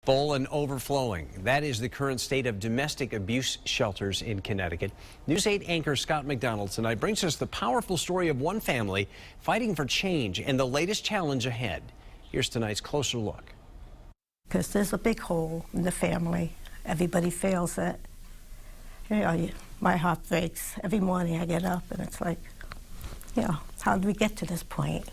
Full and overflowing. That is the current state of domestic abuse shelters in Connecticut. News 8 anchor Scott McDonald tonight brings us the powerful story of one family fighting for change and the latest challenge ahead. Here's tonight's closer look. Because there's a big hole in the family. Everybody feels it. You know, my heart breaks. Every morning I get up and it's like, you know, how did we get to this point?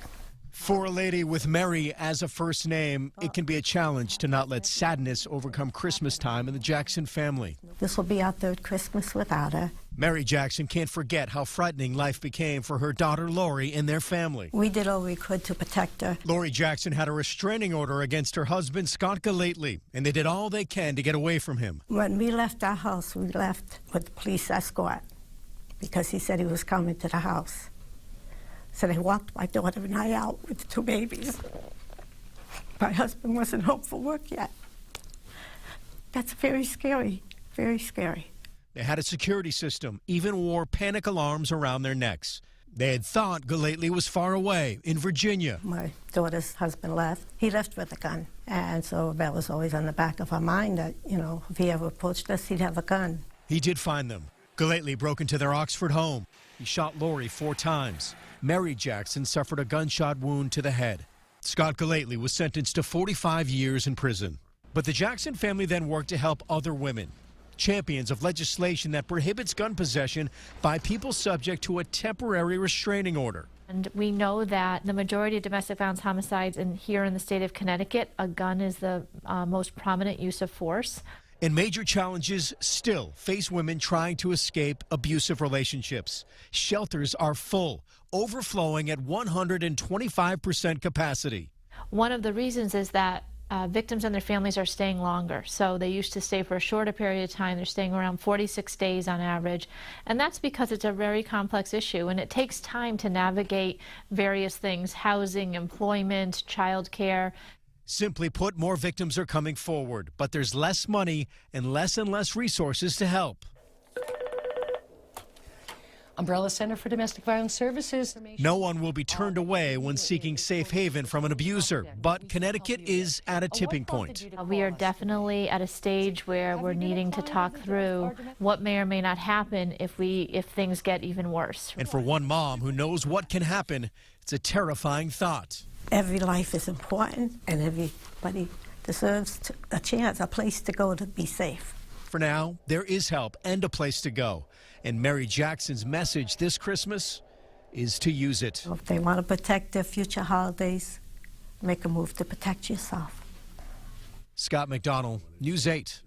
For a lady with Mary as a first name, it can be a challenge to not let sadness overcome Christmastime in the Jackson family. This will be our third Christmas without her. Mary Jackson can't forget how frightening life became for her daughter Lori and their family. We did all we could to protect her. Lori Jackson had a restraining order against her husband, Scott Golately, and they did all they can to get away from him. When we left our house, we left with the police escort because he said he was coming to the house. So they walked my daughter and I out with the two babies. My husband wasn't home for work yet. That's very scary, very scary. They had a security system, even wore panic alarms around their necks. They had thought Golately was far away in Virginia. My daughter's husband left. He left with a gun. And so that was always on the back of our mind that, you know, if he ever approached us, he'd have a gun. He did find them. Golately broke into their Oxford home. He shot Lori 4 times. Mary Jackson suffered a gunshot wound to the head. Scott Golately was sentenced to 45 years in prison. But the Jackson family then worked to help other women, champions of legislation that prohibits gun possession by people subject to a temporary restraining order. And we know that the majority of domestic violence homicides here in the state of Connecticut, a gun is the most prominent use of force. And major challenges still face women trying to escape abusive relationships. Shelters are full, overflowing at 125% capacity. One of the reasons is that victims and their families are staying longer. So they used to stay for a shorter period of time. They're staying around 46 days on average. And that's because it's a very complex issue and it takes time to navigate various things: housing, employment, childcare. Simply put, more victims are coming forward, but there's less money and less resources to help. Umbrella Center for Domestic Violence Services. No one will be turned away when seeking safe haven from an abuser, but Connecticut is at a tipping point. We are definitely at a stage where we're needing to talk through what may or may not happen if things get even worse. And for one mom who knows what can happen, it's a terrifying thought. Every life is important, and everybody deserves a chance, a place to go to be safe. For now, there is help and a place to go. And Mary Jackson's message this Christmas is to use it. If they want to protect their future holidays, make a move to protect yourself. Scott McDonald, News 8.